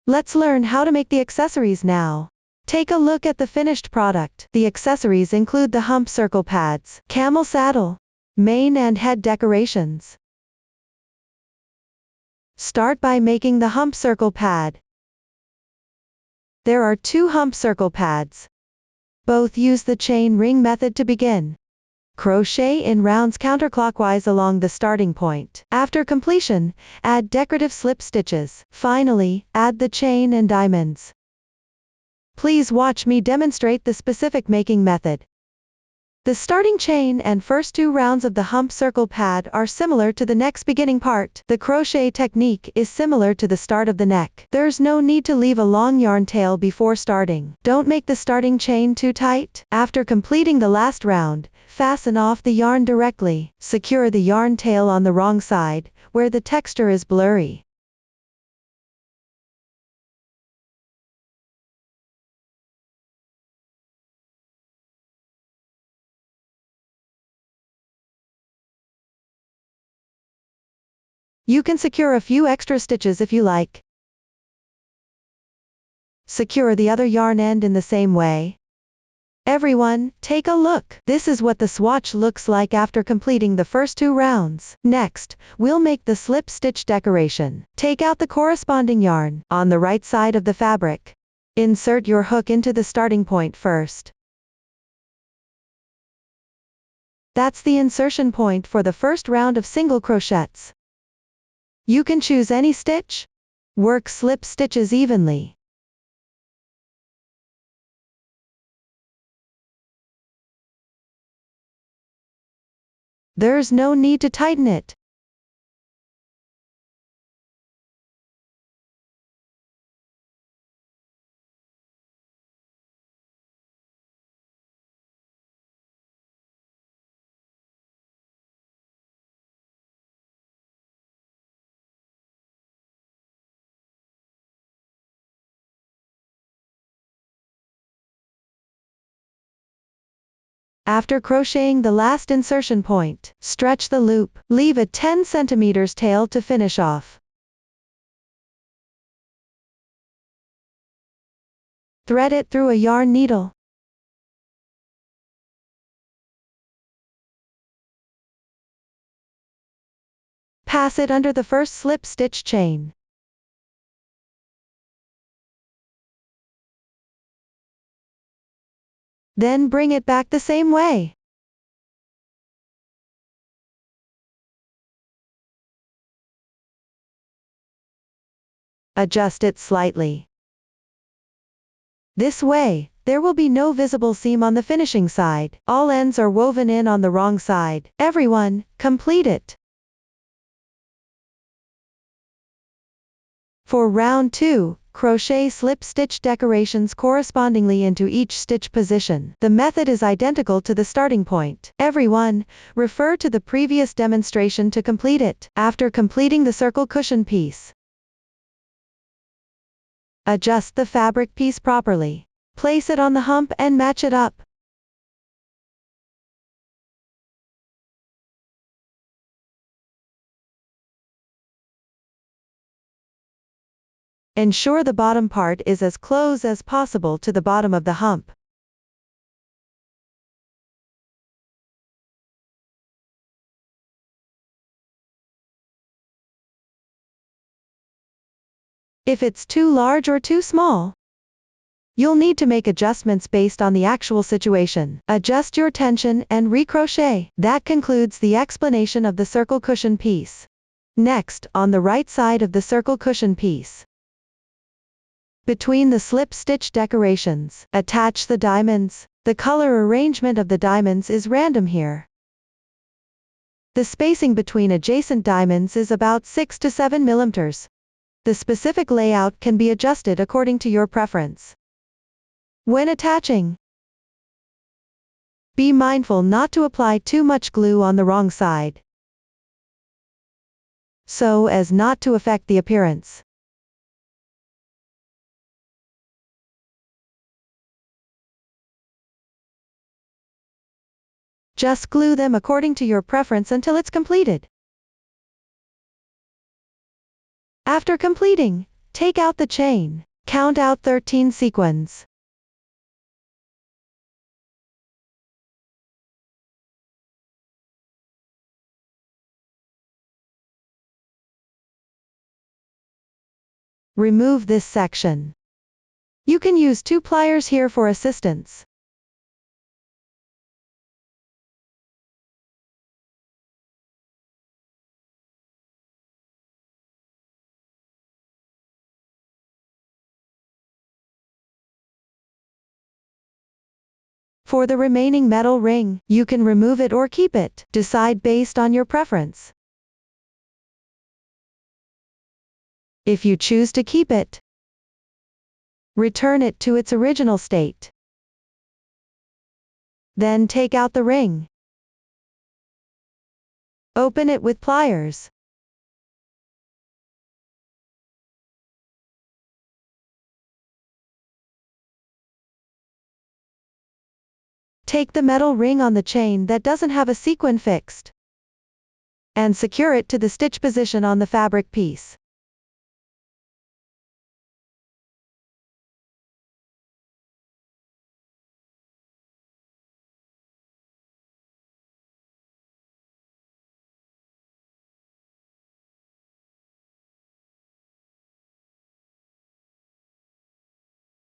Let's learn how to make the accessories now. Take a look at the finished product. The accessories include the hump circle pads, camel saddle, mane and head decorations. Start by making the hump circle pad. There are 2 hump circle pads. Both use the chain ring method to begin. Crochet in rounds counterclockwise along the starting point. After completion, add decorative slip stitches. Finally, add the chain and diamonds. Please watch me demonstrate the specific making method. The starting chain and first 2 rounds of the hump circle pad are similar to the neck's beginning part. The crochet technique is similar to the start of the neck. There's no need to leave a long yarn tail before starting. Don't make the starting chain too tight. After completing the last round, fasten off the yarn directly. Secure the yarn tail on the wrong side, where the texture is blurry. You can secure a few extra stitches if you like. Secure the other yarn end in the same way. Everyone, take a look. This is what the swatch looks like after completing the first 2 rounds. Next, we'll make the slip stitch decoration. Take out the corresponding yarn on the right side of the fabric. Insert your hook into the starting point first. That's the insertion point for the first round of single crochets. You can choose any stitch. Work slip stitches evenly. There's no need to tighten it. After crocheting the last insertion point, stretch the loop. Leave a 10 cm tail to finish off. Thread it through a yarn needle. Pass it under the first slip stitch chain. Then bring it back the same way. Adjust it slightly. This way, there will be no visible seam on the finishing side. All ends are woven in on the wrong side. Everyone, complete it. For round 2, crochet slip stitch decorations correspondingly into each stitch position. The method is identical to the starting point. Everyone, refer to the previous demonstration to complete it. After completing the circle cushion piece, adjust the fabric piece properly. Place it on the hump and match it up. Ensure the bottom part is as close as possible to the bottom of the hump. If it's too large or too small, you'll need to make adjustments based on the actual situation. Adjust your tension and recrochet. That concludes the explanation of the circle cushion piece. Next, on the right side of the circle cushion piece, between the slip stitch decorations, attach the diamonds. The color arrangement of the diamonds is random here. The spacing between adjacent diamonds is about 6 to 7 mm. The specific layout can be adjusted according to your preference. When attaching, be mindful not to apply too much glue on the wrong side, so as not to affect the appearance. Just glue them according to your preference until it's completed. After completing, Take out the chain. Count out 13 sequins. Remove this section. You can use 2 pliers here for assistance. For the remaining metal ring, you can remove it or keep it. Decide based on your preference. If you choose to keep it, return it to its original state. Then take out the ring. Open it with pliers. Take the metal ring on the chain that doesn't have a sequin fixed, and secure it to the stitch position on the fabric piece.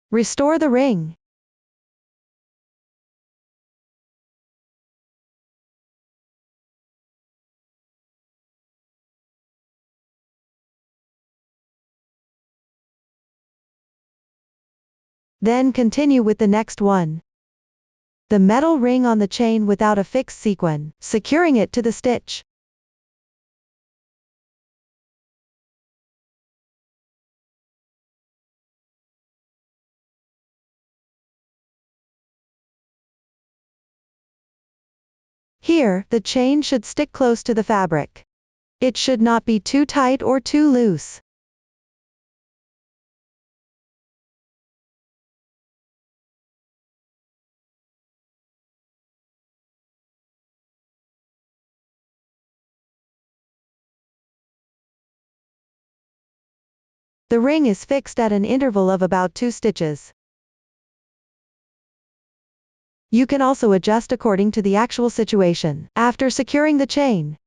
Restore the ring. Then continue with the next one. The metal ring on the chain without a fixed sequin, securing it to the stitch. Here, the chain should stick close to the fabric. It should not be too tight or too loose. The ring is fixed at an interval of about 2 stitches. You can also adjust according to the actual situation. After securing the chain,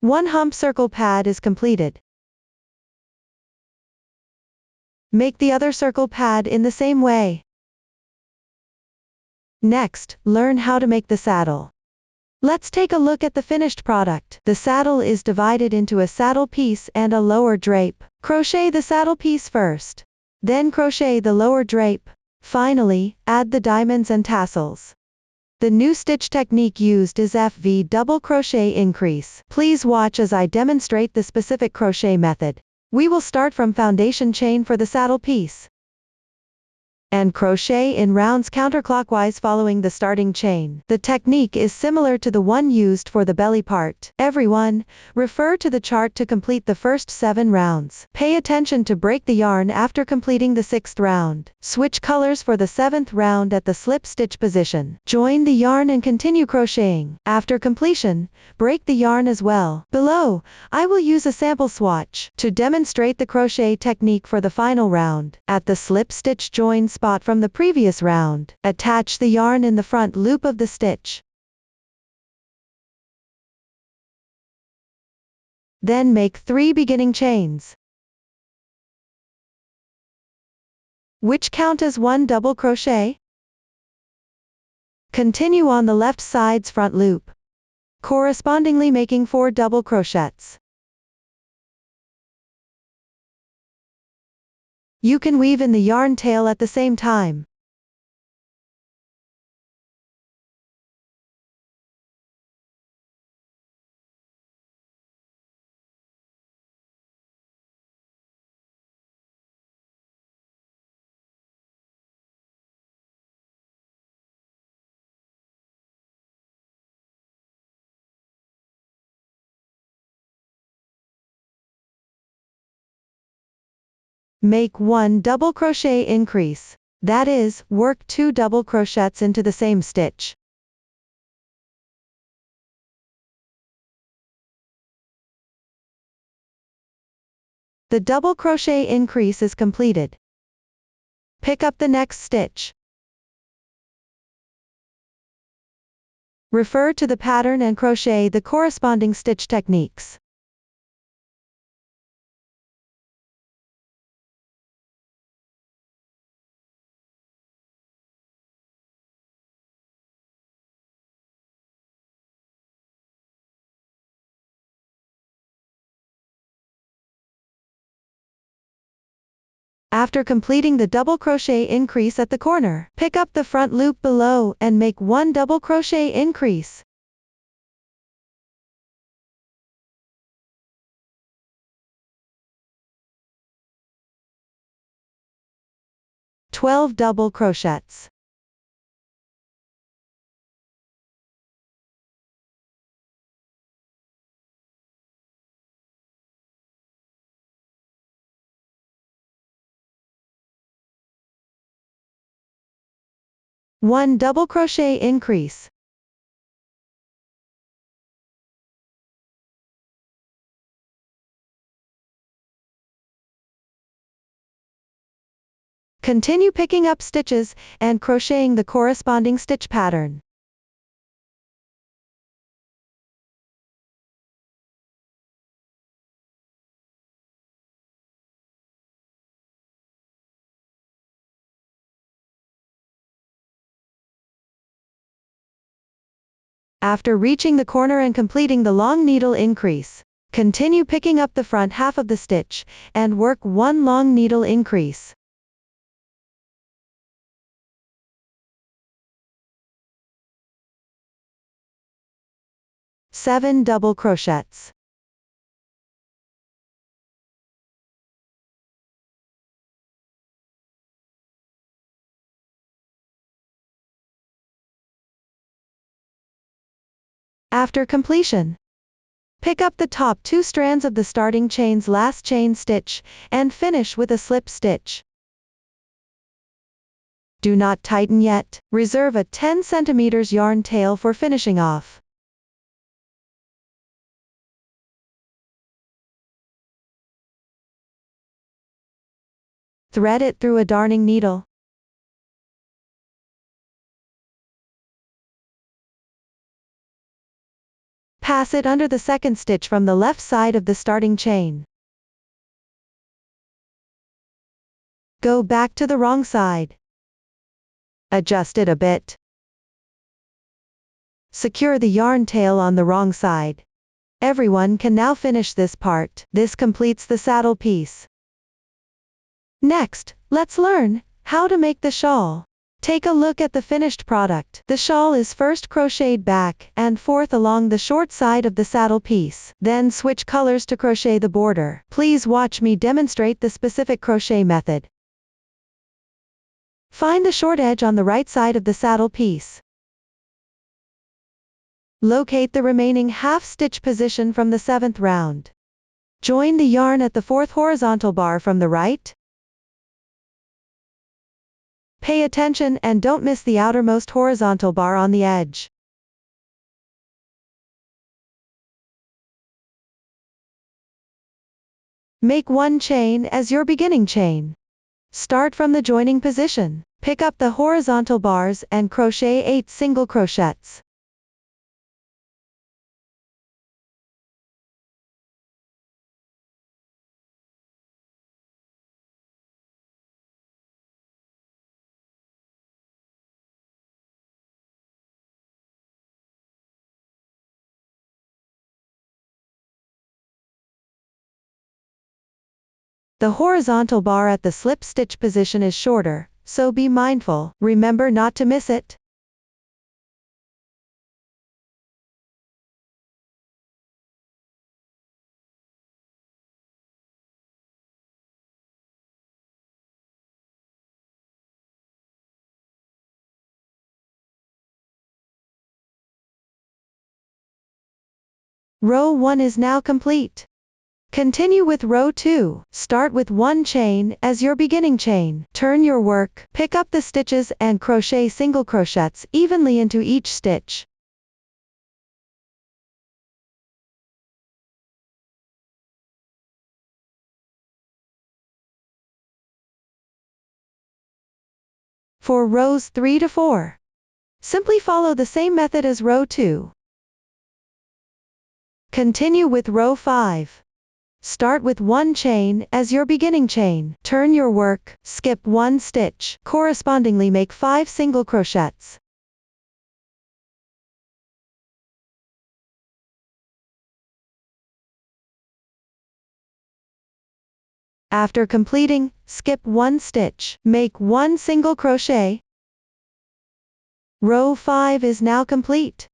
one hump circle pad is completed. Make the other circle pad in the same way. Next, learn how to make the saddle. Let's take a look at the finished product. The saddle is divided into a saddle piece and a lower drape. Crochet the saddle piece first. Then crochet the lower drape. Finally, add the diamonds and tassels. The new stitch technique used is FV double crochet increase. Please watch as I demonstrate the specific crochet method. We will start from foundation chain for the saddle piece, and crochet in rounds counterclockwise following the starting chain. The technique is similar to the one used for the belly part. Everyone, refer to the chart to complete the first 7 rounds. Pay attention to break the yarn after completing the 6th round. Switch colors for the 7th round at the slip stitch position. Join the yarn and continue crocheting. After completion, break the yarn as well. Below, I will use a sample swatch to demonstrate the crochet technique for the final round. At the slip stitch join spot from the previous round, attach the yarn in the front loop of the stitch. Then make 3 beginning chains, which count as 1 double crochet. Continue on the left side's front loop. correspondingly making 4 double crochets. You can weave in the yarn tail at the same time. Make 1 double crochet increase. That is, work 2 double crochets into the same stitch. The double crochet increase is completed. Pick up the next stitch. Refer to the pattern and crochet the corresponding stitch techniques. After completing the double crochet increase at the corner, pick up the front loop below and make 1 double crochet increase. (12 double crochets). One double crochet increase. Continue picking up stitches and crocheting the corresponding stitch pattern. After reaching the corner and completing the long needle increase, continue picking up the front half of the stitch and work 1 long needle increase. (7 double crochets). After completion, pick up the top 2 strands of the starting chain's last chain stitch and finish with a slip stitch. Do not tighten yet. Reserve a 10 cm yarn tail for finishing off. Thread it through a darning needle. Pass it under the second stitch from the left side of the starting chain. Go back to the wrong side. Adjust it a bit. Secure the yarn tail on the wrong side. Everyone can now finish this part. This completes the saddle piece. Next, let's learn how to make the shawl. Take a look at the finished product. The shawl is first crocheted back and forth along the short side of the saddle piece. Then switch colors to crochet the border. Please watch me demonstrate the specific crochet method. Find the short edge on the right side of the saddle piece. Locate the remaining half stitch position from the 7th round. Join the yarn at the 4th horizontal bar from the right. Pay attention and don't miss the outermost horizontal bar on the edge. Make 1 chain as your beginning chain. Start from the joining position. Pick up the horizontal bars and crochet 8 single crochets. The horizontal bar at the slip stitch position is shorter, so be mindful. Remember not to miss it. Row 1 is now complete. Continue with row 2. Start with 1 chain as your beginning chain. Turn your work, pick up the stitches and crochet single crochets evenly into each stitch. For rows 3 to 4, simply follow the same method as row 2. Continue with row 5. Start with 1 chain as your beginning chain. Turn your work, skip 1 stitch. Correspondingly make 5 single crochets. After completing, skip 1 stitch. Make 1 single crochet. Row 5 is now complete.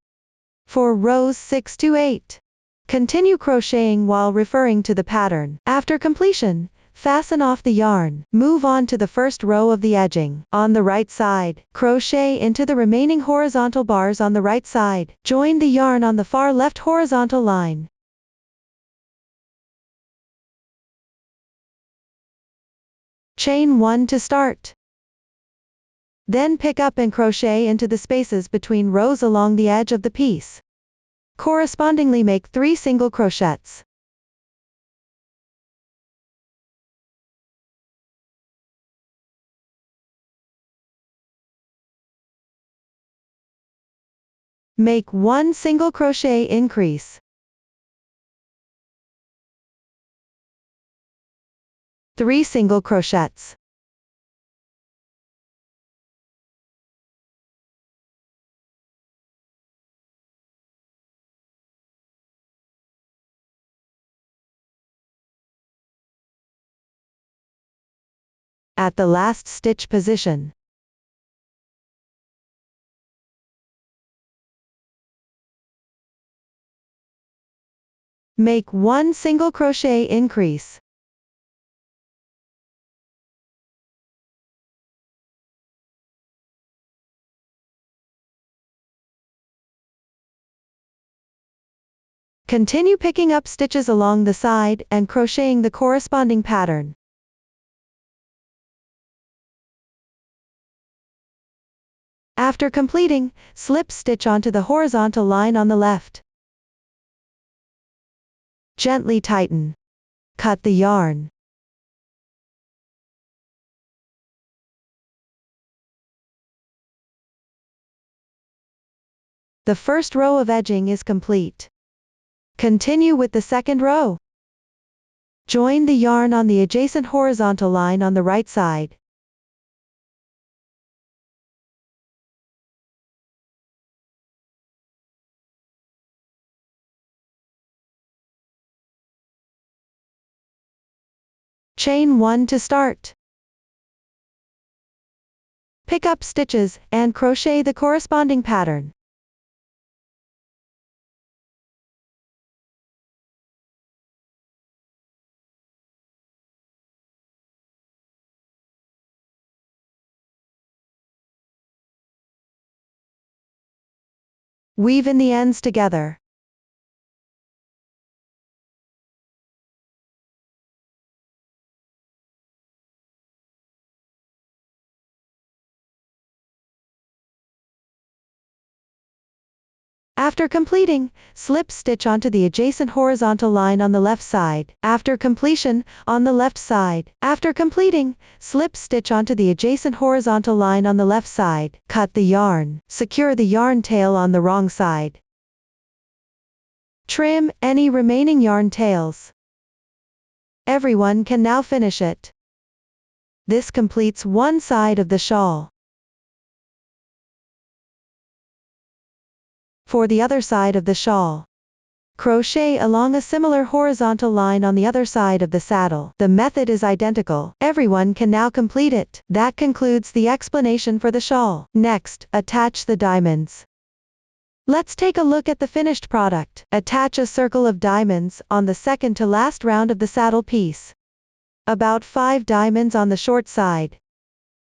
For rows 6 to 8, continue crocheting while referring to the pattern. After completion, fasten off the yarn. Move on to the first row of the edging. On the right side, crochet into the remaining horizontal bars on the right side. Join the yarn on the far left horizontal line. Chain 1 to start. Then pick up and crochet into the spaces between rows along the edge of the piece. Correspondingly make 3 single crochets. Make 1 single crochet increase. 3 single crochets. At the last stitch position, make 1 single crochet increase. Continue picking up stitches along the side and crocheting the corresponding pattern. After completing, slip stitch onto the horizontal line on the left. Gently tighten. Cut the yarn. The first row of edging is complete. Continue with the second row. Join the yarn on the adjacent horizontal line on the right side. Chain 1 to start. Pick up stitches and crochet the corresponding pattern. Weave in the ends together. After completing, slip stitch onto the adjacent horizontal line on the left side. After completion, on the left side. After completing, slip stitch onto the adjacent horizontal line on the left side. Cut the yarn. Secure the yarn tail on the wrong side. Trim any remaining yarn tails. Everyone can now finish it. This completes one side of the shawl. For the other side of the shawl, Crochet along a similar horizontal line on the other side of the saddle. The method is identical. Everyone can now complete it. That concludes the explanation for the shawl. Next, attach the diamonds. Let's take a look at the finished product. Attach a circle of diamonds on the second to last round of the saddle piece. About 5 diamonds on the short side.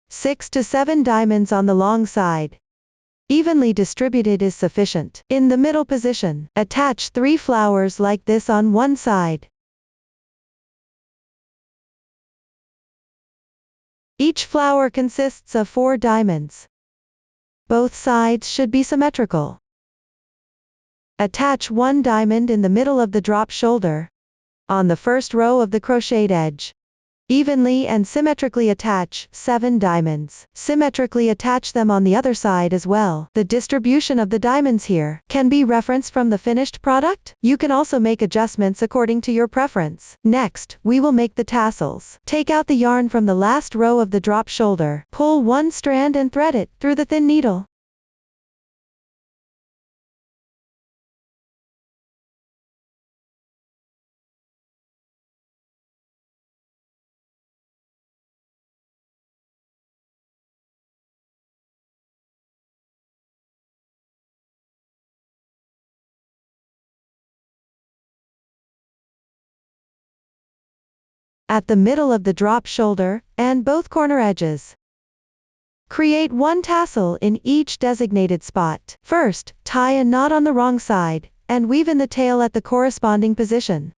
6 to 7 diamonds on the long side. Evenly distributed is sufficient. In the middle position, attach 3 flowers like this on one side. Each flower consists of 4 diamonds. Both sides should be symmetrical. Attach 1 diamond in the middle of the drop shoulder, on the first row of the crocheted edge. Evenly and symmetrically attach 7 diamonds. Symmetrically attach them on the other side as well. The distribution of the diamonds here can be referenced from the finished product. You can also make adjustments according to your preference. Next, we will make the tassels. Take out the yarn from the last row of the drop shoulder. Pull 1 strand and thread it through the thin needle. At the middle of the drop shoulder, and both corner edges. Create 1 tassel in each designated spot. First, tie a knot on the wrong side, and weave in the tail at the corresponding position.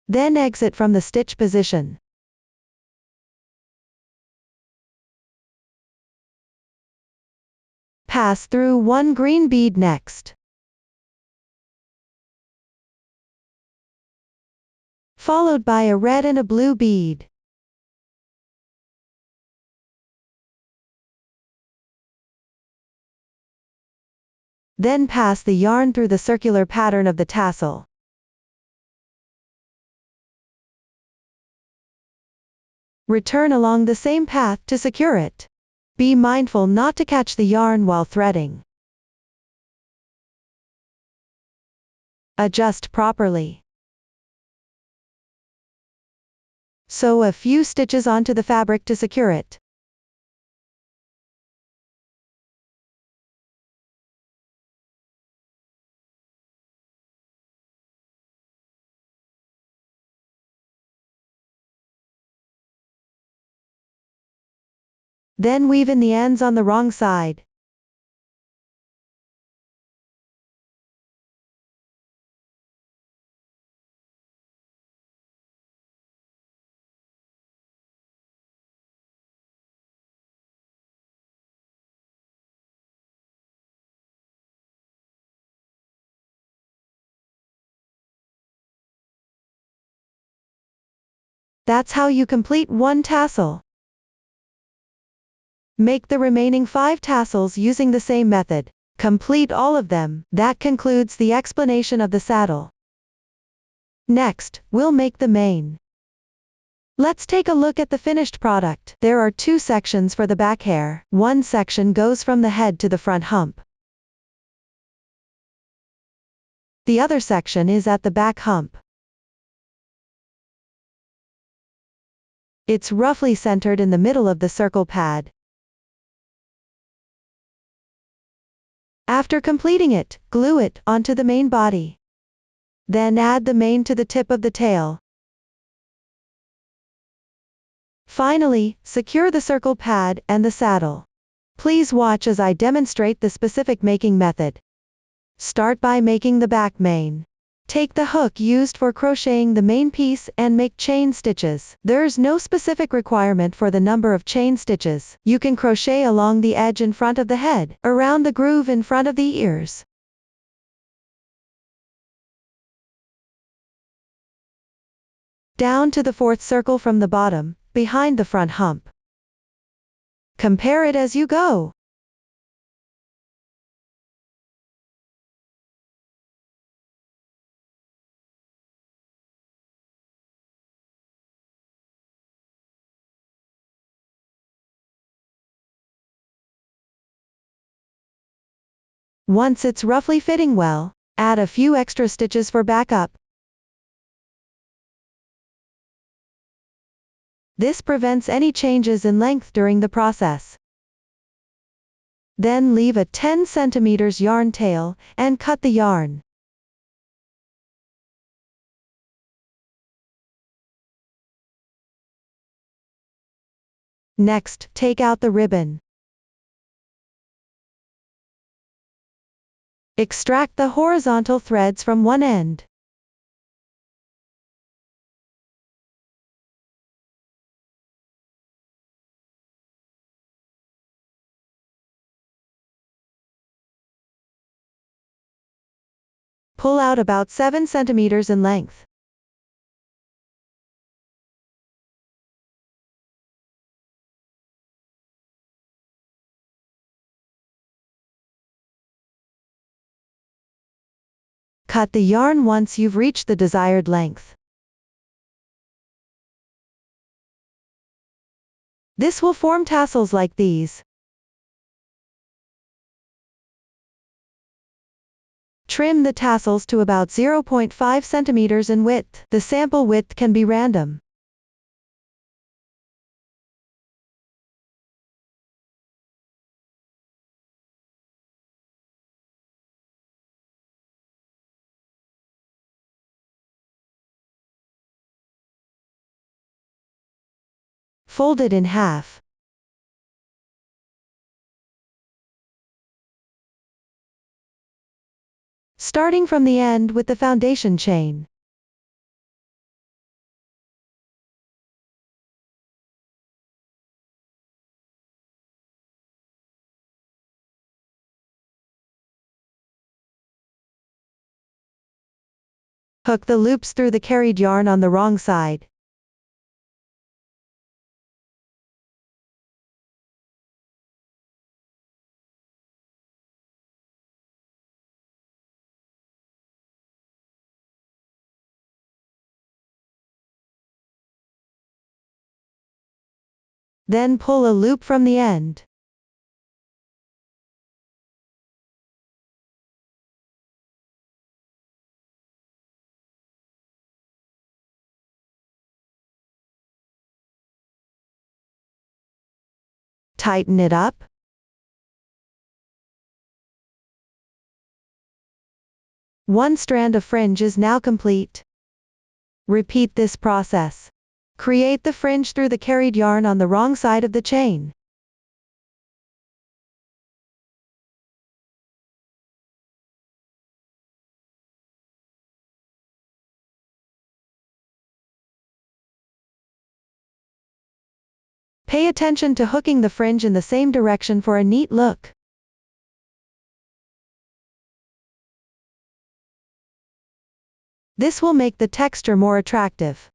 Then exit from the stitch position. Pass through 1 green bead next. Followed by a red and a blue bead. Then pass the yarn through the circular pattern of the tassel. Return along the same path to secure it. Be mindful not to catch the yarn while threading. Adjust properly. Sew a few stitches onto the fabric to secure it. Then weave in the ends on the wrong side. That's how you complete 1 tassel. Make the remaining 5 tassels using the same method. Complete all of them. That concludes the explanation of the saddle. Next, we'll make the mane. Let's take a look at the finished product. There are 2 sections for the back hair. One section goes from the head to the front hump. The other section is at the back hump. It's roughly centered in the middle of the circle pad. After completing it, glue it onto the main body. Then add the mane to the tip of the tail. Finally, secure the circle pad and the saddle. Please watch as I demonstrate the specific making method. Start by making the back mane. Take the hook used for crocheting the main piece and make chain stitches. There's no specific requirement for the number of chain stitches. You can crochet along the edge in front of the head, around the groove in front of the ears. Down to the 4th circle from the bottom, behind the front hump. Compare it as you go. Once it's roughly fitting well, add a few extra stitches for backup. This prevents any changes in length during the process. Then leave a 10 cm yarn tail, and cut the yarn. Next, take out the ribbon. Extract the horizontal threads from one end. Pull out about 7 cm in length. Cut the yarn once you've reached the desired length. This will form tassels like these. Trim the tassels to about 0.5 cm in width. The sample width can be random. Fold it in half. Starting from the end with the foundation chain. Hook the loops through the carried yarn on the wrong side. Then pull a loop from the end. Tighten it up. One strand of fringe is now complete. Repeat this process. Create the fringe through the carried yarn on the wrong side of the chain. Pay attention to hooking the fringe in the same direction for a neat look. This will make the texture more attractive.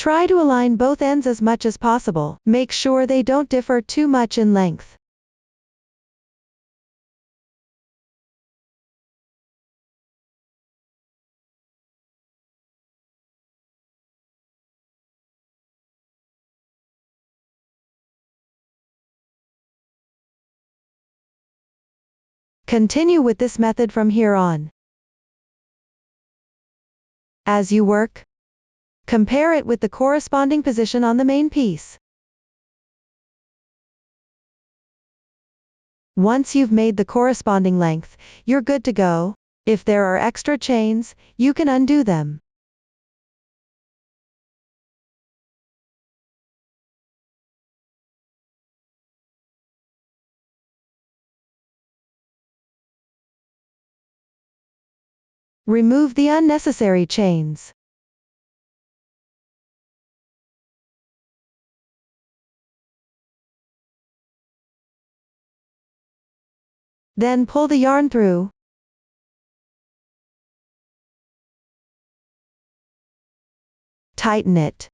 Try to align both ends as much as possible. Make sure they don't differ too much in length. Continue with this method from here on. As you work, compare it with the corresponding position on the main piece. Once you've made the corresponding length, you're good to go. If there are extra chains, you can undo them. Remove the unnecessary chains. Then pull the yarn through. Tighten it.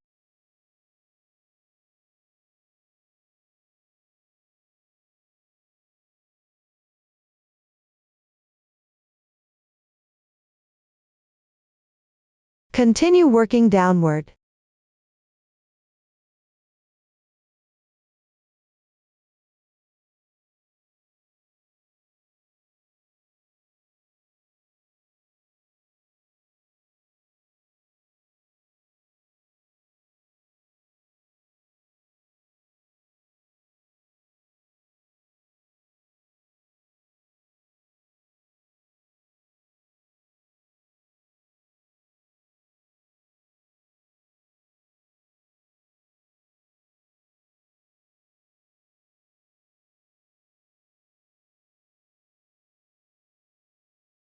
Continue working downward.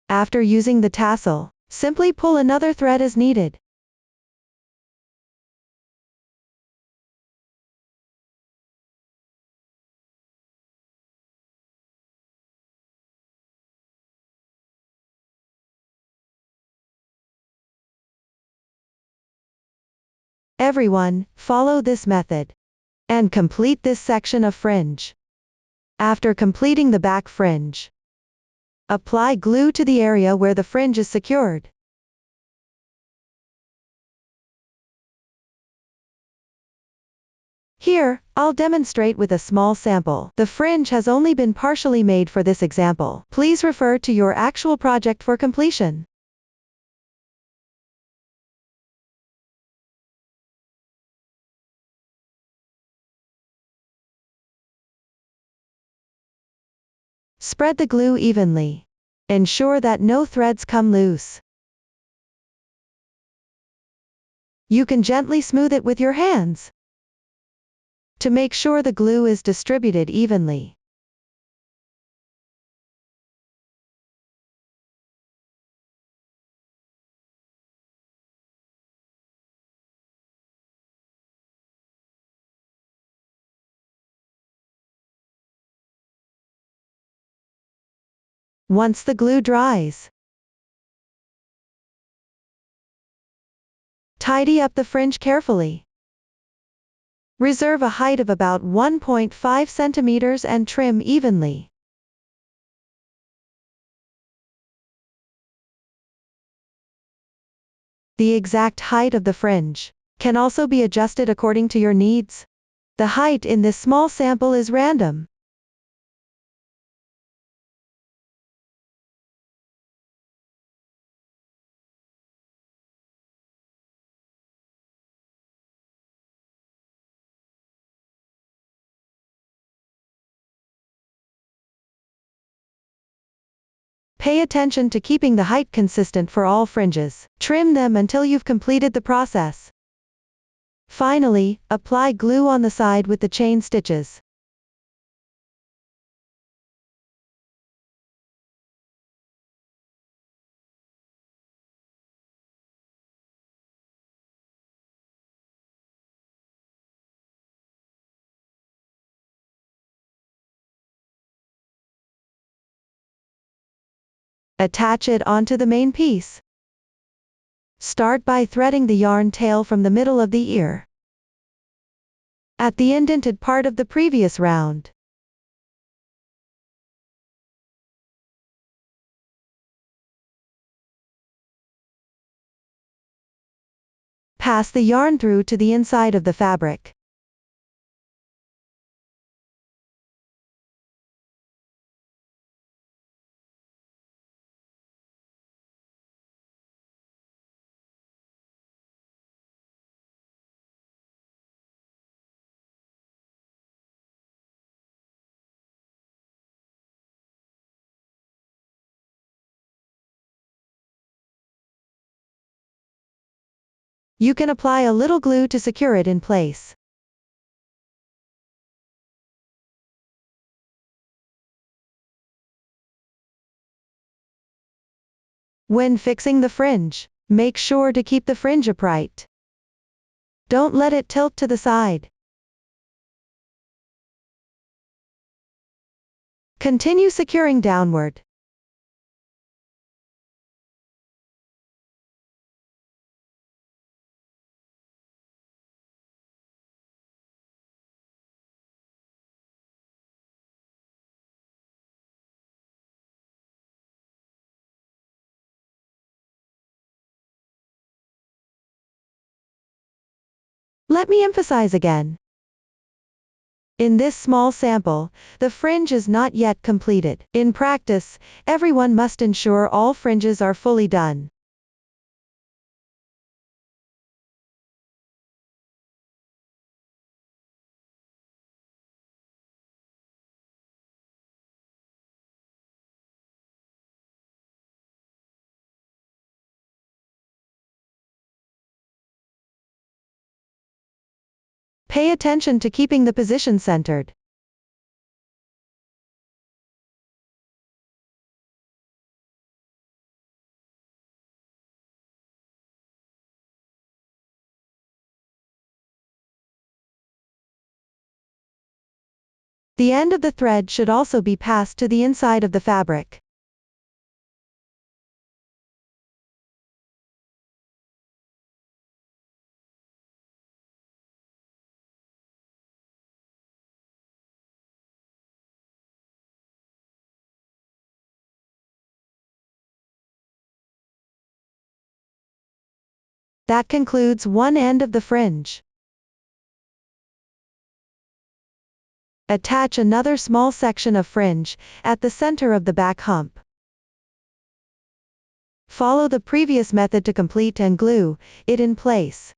After using the tassel, simply pull another thread as needed. Everyone, follow this method and complete this section of fringe. After completing the back fringe, apply glue to the area where the fringe is secured. Here, I'll demonstrate with a small sample. The fringe has only been partially made for this example. Please refer to your actual project for completion. Spread the glue evenly. Ensure that no threads come loose. You can gently smooth it with your hands to make sure the glue is distributed evenly. Once the glue dries, tidy up the fringe carefully. Reserve a height of about 1.5 centimeters and trim evenly. The exact height of the fringe can also be adjusted according to your needs. The height in this small sample is random. Pay attention to keeping the height consistent for all fringes. Trim them until you've completed the process. Finally, apply glue on the side with the chain stitches. Attach it onto the main piece. Start by threading the yarn tail from the middle of the ear at the indented part of the previous round. Pass the yarn through to the inside of the fabric. You can apply a little glue to secure it in place. When fixing the fringe, make sure to keep the fringe upright. Don't let it tilt to the side. Continue securing downward. Let me emphasize again. In this small sample, the fringe is not yet completed. In practice, everyone must ensure all fringes are fully done. Pay attention to keeping the position centered. The end of the thread should also be passed to the inside of the fabric. That concludes one end of the fringe. Attach another small section of fringe at the center of the back hump. Follow the previous method to complete and glue it in place.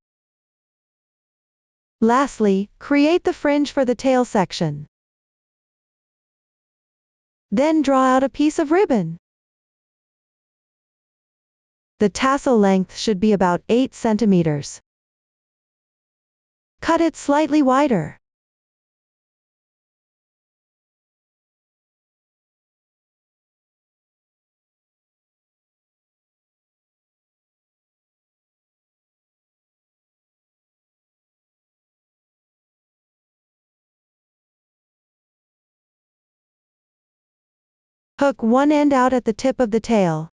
Lastly, create the fringe for the tail section. Then draw out a piece of ribbon. The tassel length should be about 8 centimeters. Cut it slightly wider. Hook one end out at the tip of the tail.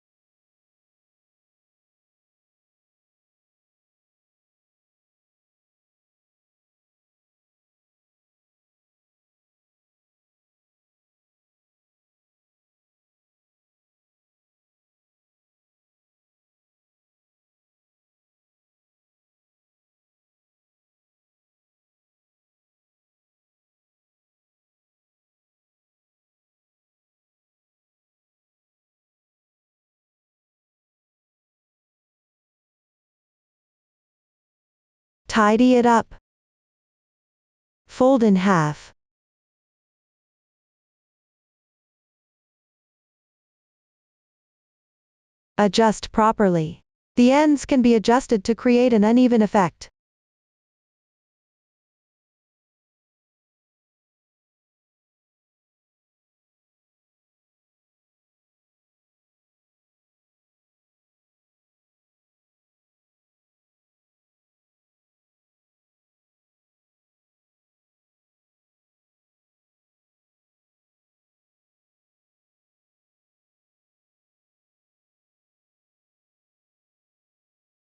Tidy it up. Fold in half. Adjust properly. The ends can be adjusted to create an uneven effect.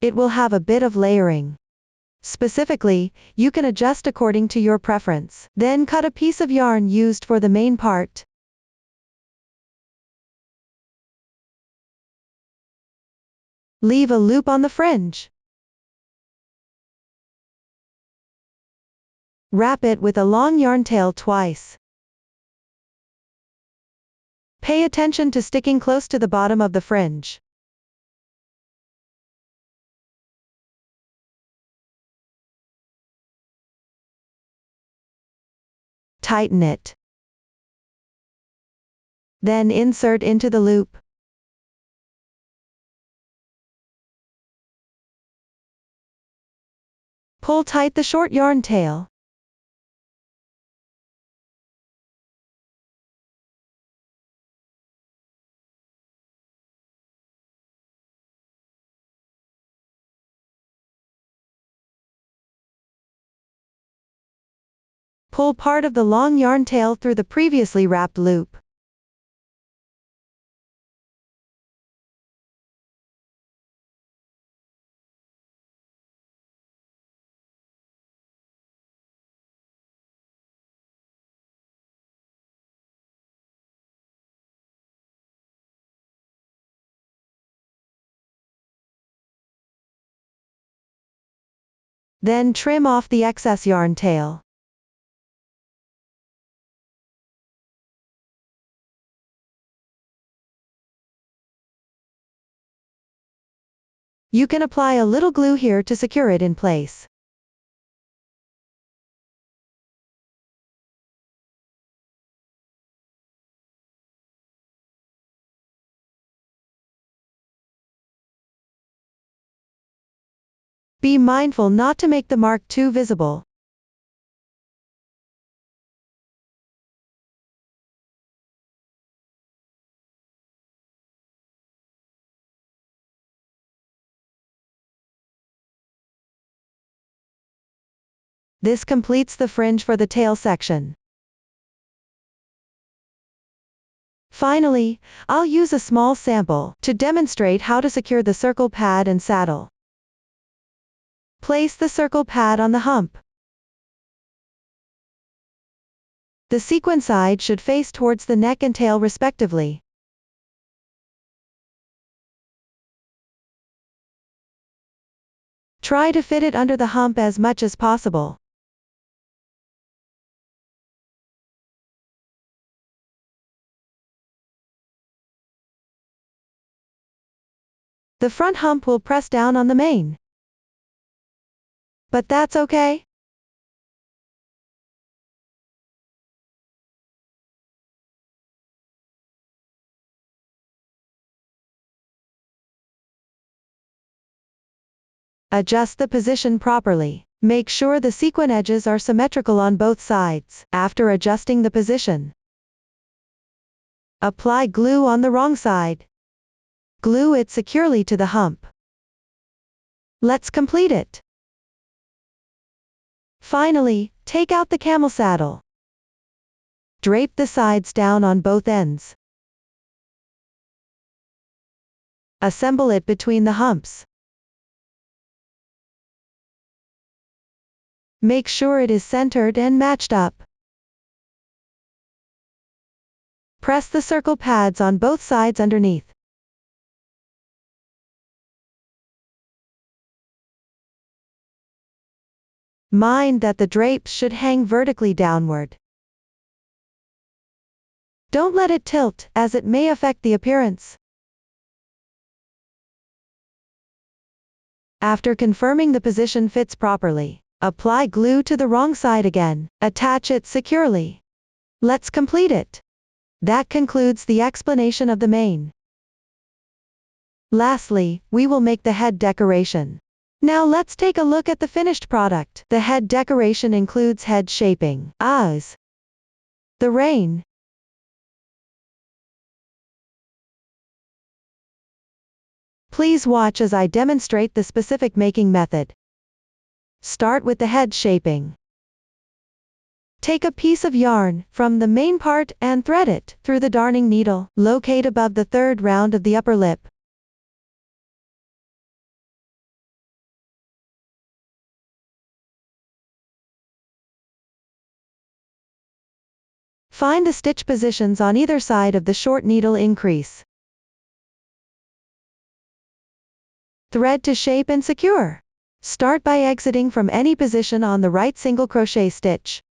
It will have a bit of layering. Specifically, you can adjust according to your preference. Then cut a piece of yarn used for the main part. Leave a loop on the fringe. Wrap it with a long yarn tail twice. Pay attention to sticking close to the bottom of the fringe. Tighten it. Then insert into the loop. Pull tight the short yarn tail. Pull part of the long yarn tail through the previously wrapped loop. Then trim off the excess yarn tail. You can apply a little glue here to secure it in place. Be mindful not to make the mark too visible. This completes the fringe for the tail section. Finally, I'll use a small sample to demonstrate how to secure the circle pad and saddle. Place the circle pad on the hump. The sequin side should face towards the neck and tail respectively. Try to fit it under the hump as much as possible. The front hump will press down on the mane. But that's okay. Adjust the position properly. Make sure the sequin edges are symmetrical on both sides. After adjusting the position, apply glue on the wrong side. Glue it securely to the hump. Let's complete it. Finally, take out the camel saddle. Drape the sides down on both ends. Assemble it between the humps. Make sure it is centered and matched up. Press the circle pads on both sides underneath. Mind that the drapes should hang vertically downward. Don't let it tilt, as it may affect the appearance. After confirming the position fits properly, apply glue to the wrong side again. Attach it securely. Let's complete it. That concludes the explanation of the mane. Lastly, we will make the head decoration. Now let's take a look at the finished product. The head decoration includes head shaping, eyes, the rain, please watch as I demonstrate the specific making method. Start with the head shaping. Take a piece of yarn from the main part and thread it through the darning needle. Locate above the third round of the upper lip. Find the stitch positions on either side of the short needle increase. Thread to shape and secure. Start by exiting from any position on the right single crochet stitch.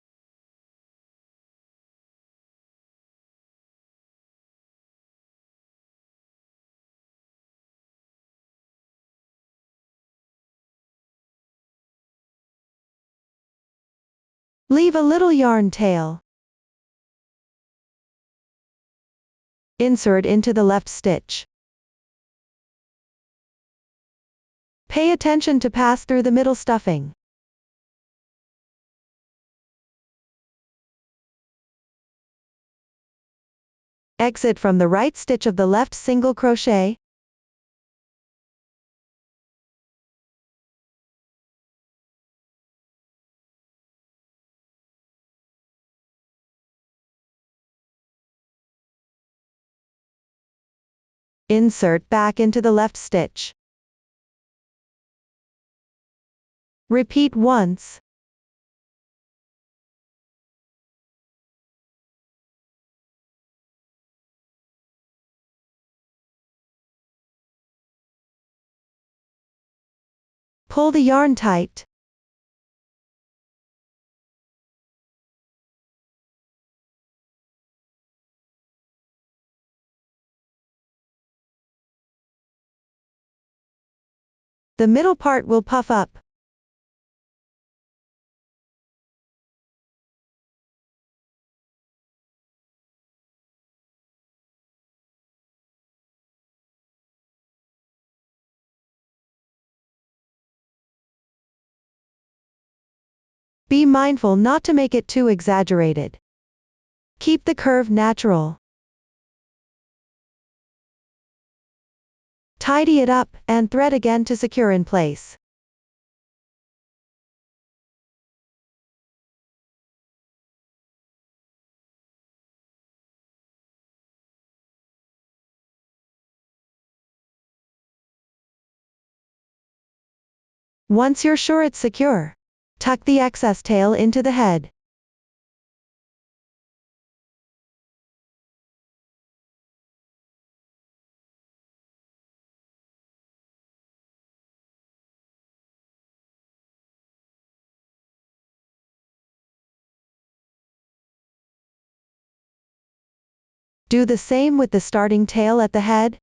Leave a little yarn tail. Insert into the left stitch. Pay attention to pass through the middle stuffing. Exit from the right stitch of the left single crochet. Insert back into the left stitch. Repeat once. Pull the yarn tight. The middle part will puff up. Be mindful not to make it too exaggerated. Keep the curve natural. Tidy it up, and thread again to secure in place. Once you're sure it's secure, tuck the excess tail into the head. Do the same with the starting tail at the head.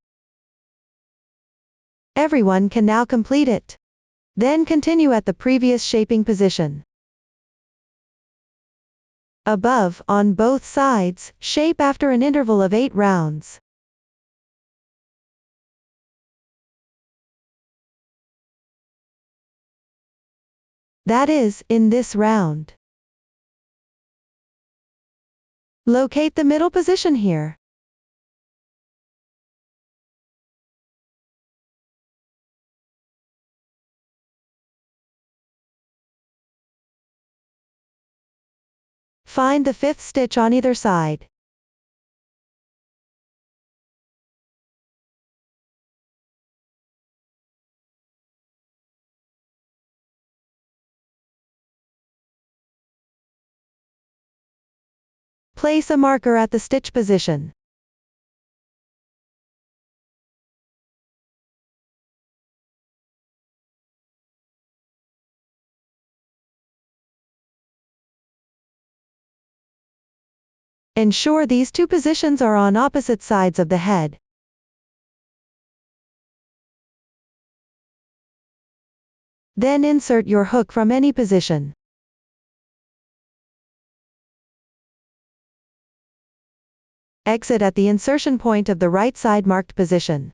Everyone can now complete it. Then continue at the previous shaping position. Above, on both sides, shape after an interval of 8 rounds. That is, in this round. Locate the middle position here. Find the 5th stitch on either side. Place a marker at the stitch position. Ensure these two positions are on opposite sides of the head. Then insert your hook from any position. Exit at the insertion point of the right side marked position.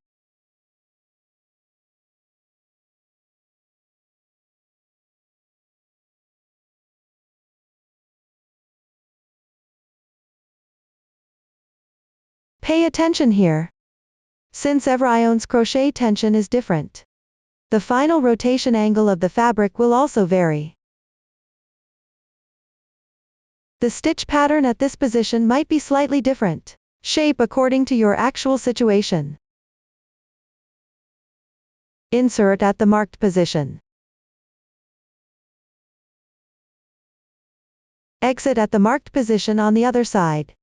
Pay attention here. Since everyone's crochet tension is different, the final rotation angle of the fabric will also vary. The stitch pattern at this position might be slightly different. Shape according to your actual situation. Insert at the marked position. Exit at the marked position on the other side.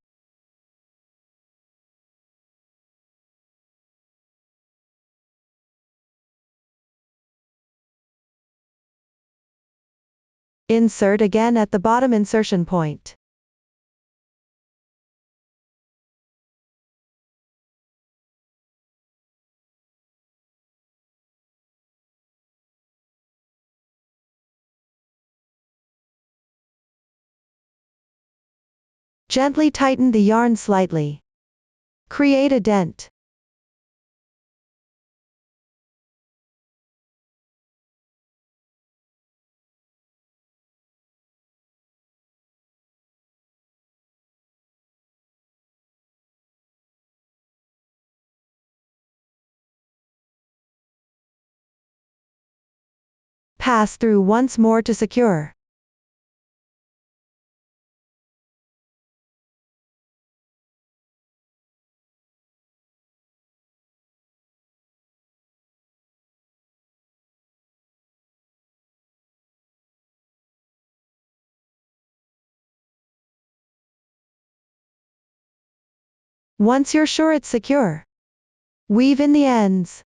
Insert again at the bottom insertion point. Gently tighten the yarn slightly. Create a dent. Pass through once more to secure. Once you're sure it's secure, weave in the ends.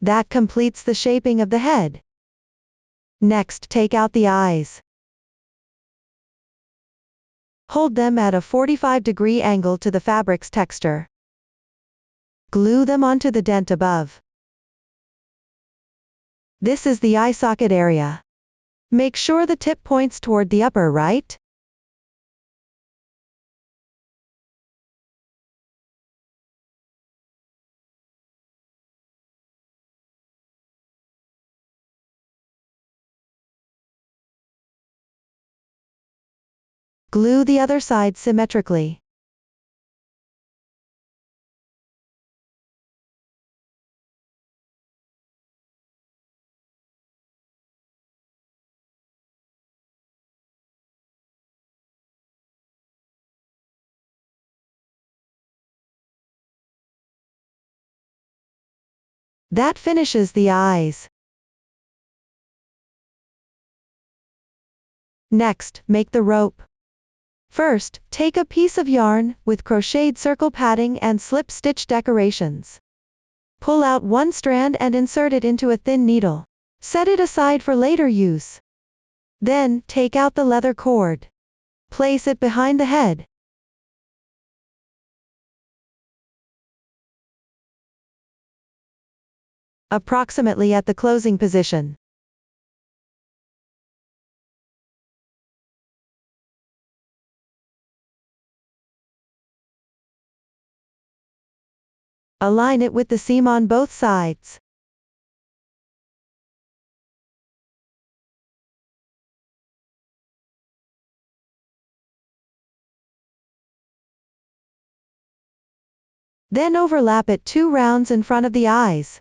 That completes the shaping of the head. Next, take out the eyes. Hold them at a 45-degree angle to the fabric's texture. Glue them onto the dent above. This is the eye socket area. Make sure the tip points toward the upper right. Glue the other side symmetrically. That finishes the eyes. Next, make the rope. First, take a piece of yarn, with crocheted circle padding and slip stitch decorations. Pull out one strand and insert it into a thin needle. Set it aside for later use. Then, take out the leather cord. Place it behind the head. Approximately at the closing position. Align it with the seam on both sides. Then overlap it 2 rounds in front of the eyes.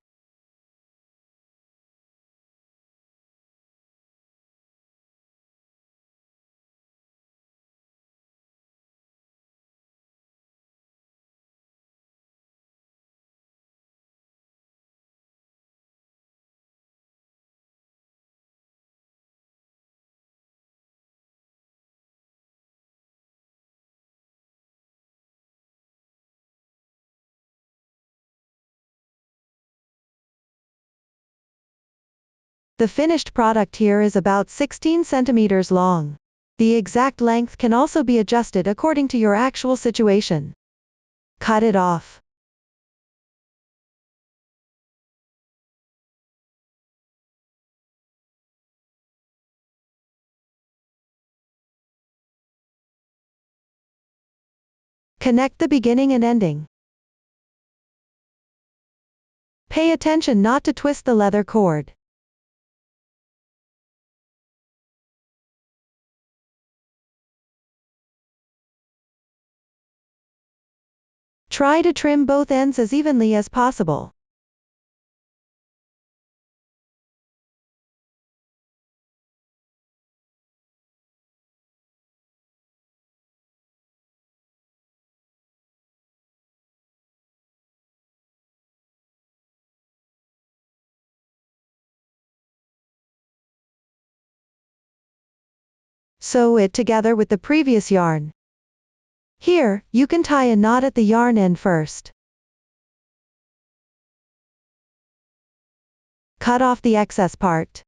The finished product here is about 16 centimeters long. The exact length can also be adjusted according to your actual situation. Cut it off. Connect the beginning and ending. Pay attention not to twist the leather cord. Try to trim both ends as evenly as possible. Sew it together with the previous yarn. Here, you can tie a knot at the yarn end first. Cut off the excess part.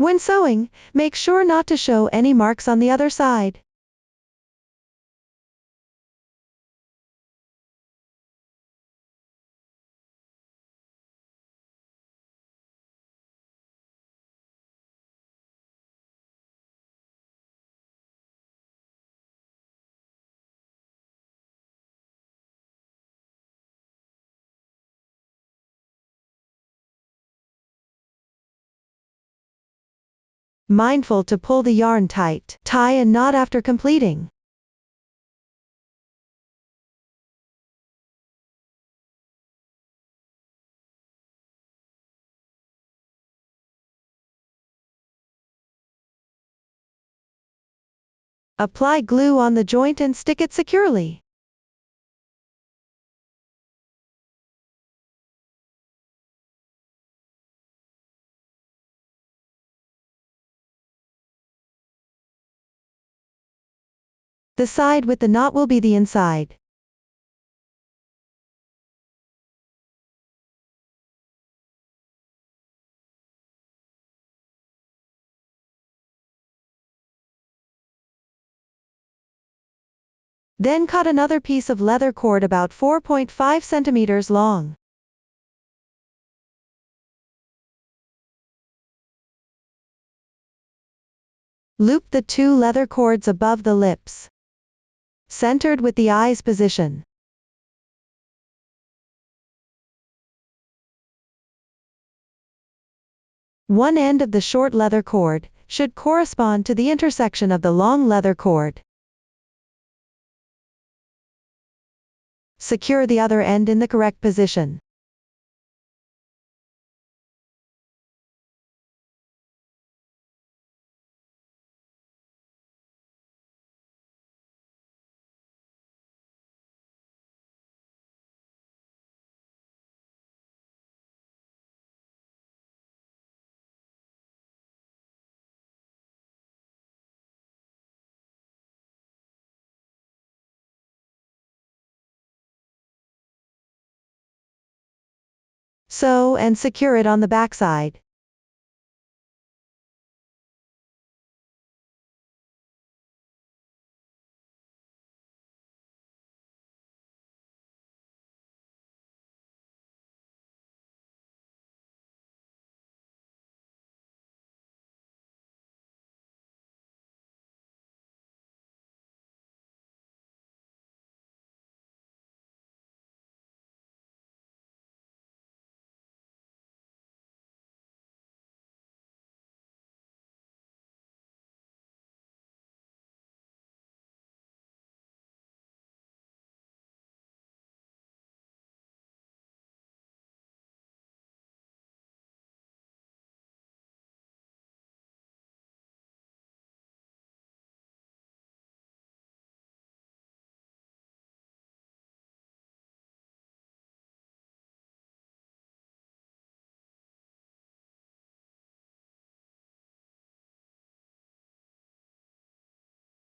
When sewing, make sure not to show any marks on the other side. Mindful to pull the yarn tight. Tie a knot after completing. Apply glue on the joint and stick it securely. The side with the knot will be the inside. Then cut another piece of leather cord about 4.5 centimeters long. Loop the 2 leather cords above the lips, centered with the eyes position. One end of the short leather cord, should correspond to the intersection of the long leather cord. Secure the other end in the correct position. Sew and secure it on the backside.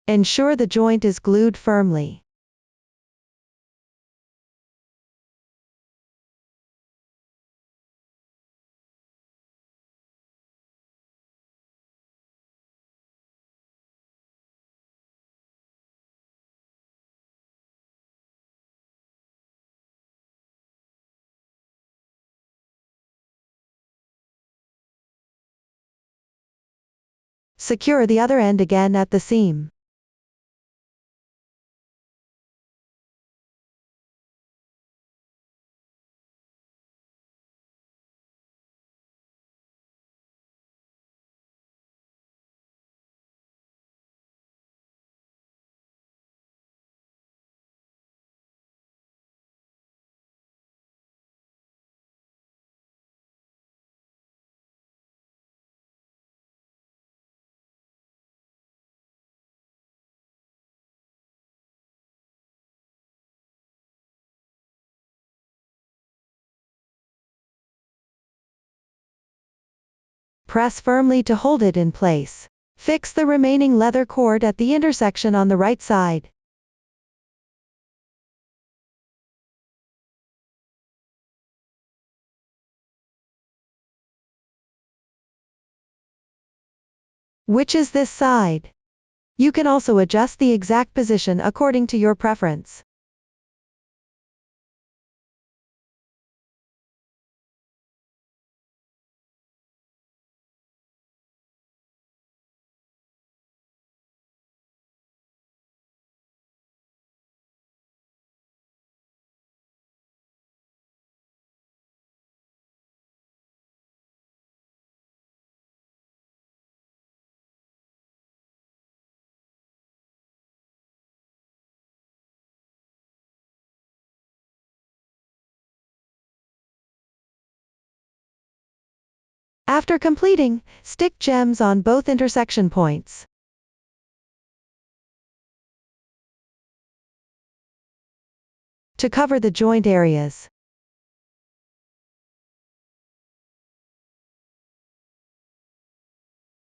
Ensure the joint is glued firmly. Secure the other end again at the seam. Press firmly to hold it in place. Fix the remaining leather cord at the intersection on the right side. Which is this side? You can also adjust the exact position according to your preference. After completing, stick gems on both intersection points. To cover the joint areas.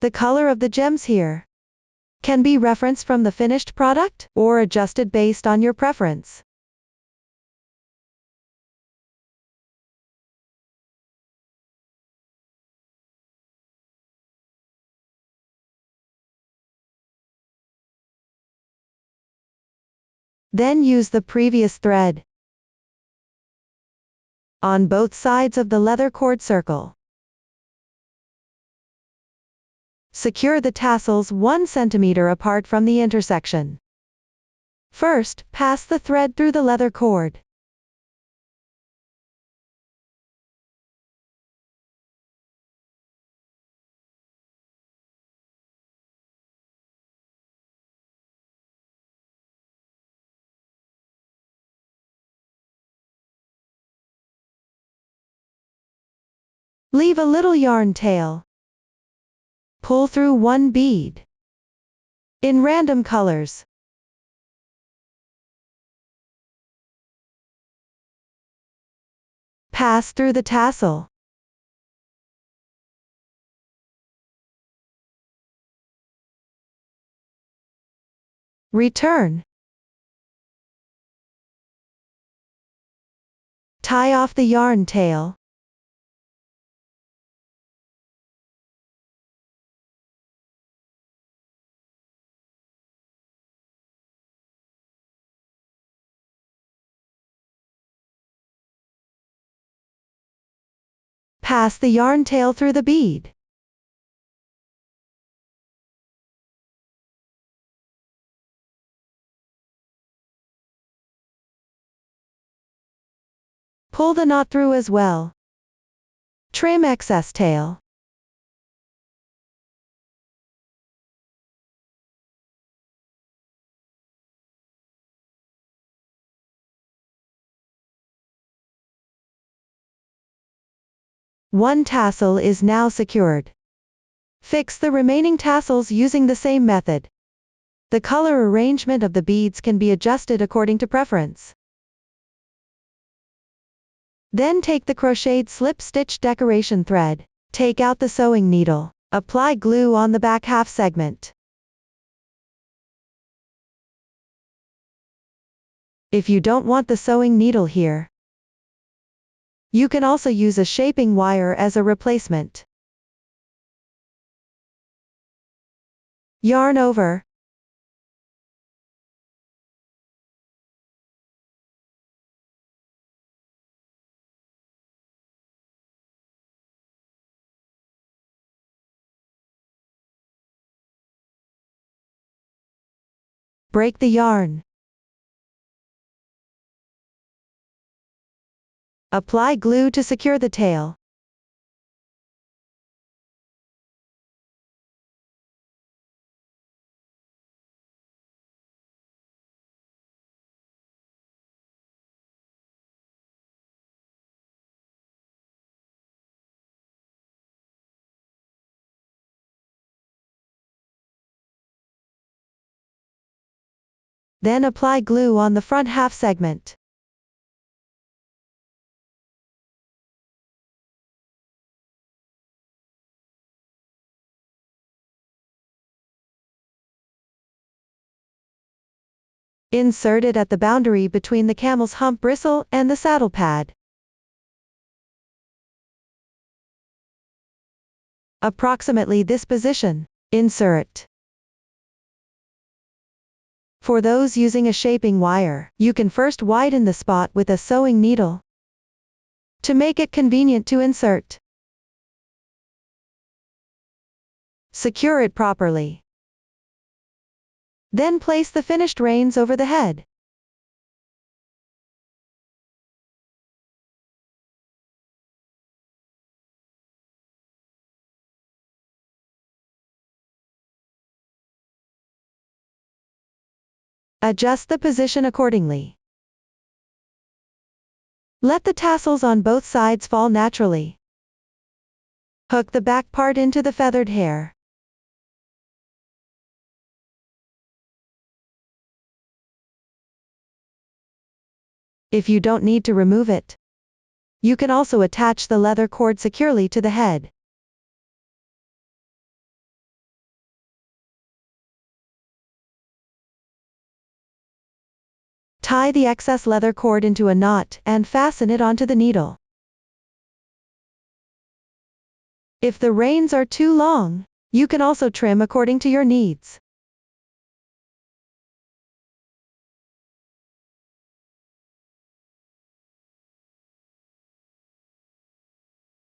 The color of the gems here can be referenced from the finished product, or adjusted based on your preference. Then use the previous thread on both sides of the leather cord circle. Secure the tassels 1 cm apart from the intersection. First, pass the thread through the leather cord. Leave a little yarn tail. Pull through one bead. In random colors. Pass through the tassel. Return. Tie off the yarn tail. Pass the yarn tail through the bead. Pull the knot through as well. Trim excess tail. One tassel is now secured. Fix the remaining tassels using the same method. The color arrangement of the beads can be adjusted according to preference. Then take the crocheted slip stitch decoration thread. Take out the sewing needle. Apply glue on the back half segment. If you don't want the sewing needle here, you can also use a shaping wire as a replacement. Yarn over. Break the yarn. Apply glue to secure the tail. Then apply glue on the front half segment. Insert it at the boundary between the camel's hump bristle and the saddle pad. Approximately this position. Insert. For those using a shaping wire, you can first widen the spot with a sewing needle to make it convenient to insert. Secure it properly. Then place the finished reins over the head. Adjust the position accordingly. Let the tassels on both sides fall naturally. Hook the back part into the feathered hair. If you don't need to remove it, you can also attach the leather cord securely to the head. Tie the excess leather cord into a knot and fasten it onto the needle. If the reins are too long, you can also trim according to your needs.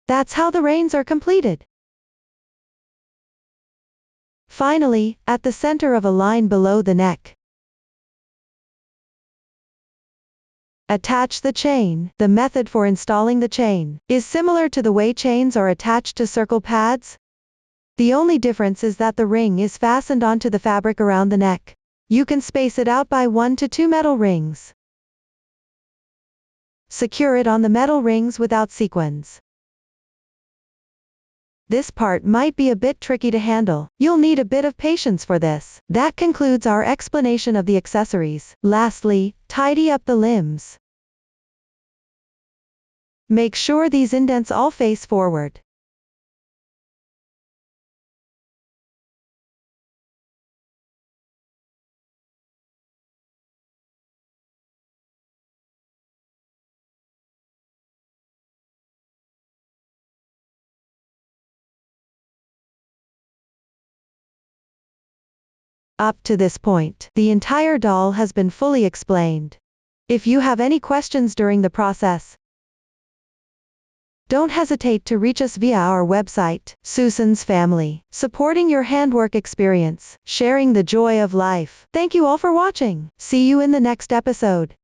That's how the reins are completed. Finally, at the center of a line below the neck, attach the chain. The method for installing the chain is similar to the way chains are attached to circle pads. The only difference is that the ring is fastened onto the fabric around the neck. You can space it out by 1 to 2 metal rings. Secure it on the metal rings without sequins. This part might be a bit tricky to handle. You'll need a bit of patience for this. That concludes our explanation of the accessories. Lastly, tidy up the limbs. Make sure these indents all face forward. Up to this point, the entire doll has been fully explained. If you have any questions during the process, don't hesitate to reach us via our website, Susan's Family, supporting your handwork experience, sharing the joy of life. Thank you all for watching. See you in the next episode.